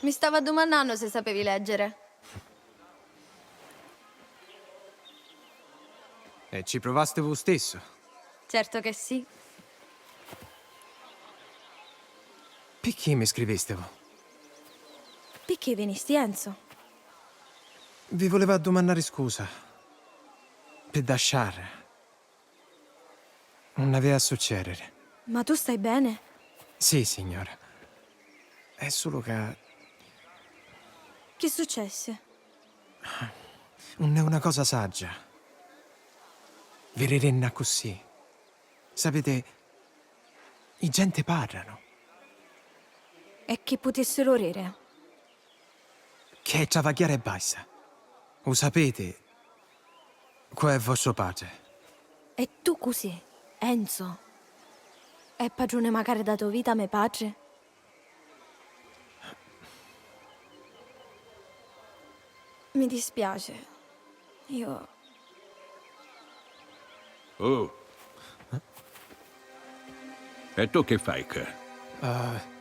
Mi stava domandando se sapevi leggere. E ci provaste voi stesso? Certo che sì. Perché mi scriveste voi? Perché venisti, Enzo? Vi volevo domandare scusa. Per lasciare. Non aveva a succedere. Ma tu stai bene? Sì, signora. È solo che Che successe? non è una cosa saggia. Vi renna così. Sapete, i gente parlano. È che potessero rere. Che è travagliare e basta. Lo sapete? Qua è vostro padre. E tu così, Enzo? È padrone magari dato vita a mio padre? Mi dispiace. Io... Oh. E tu che fai qua?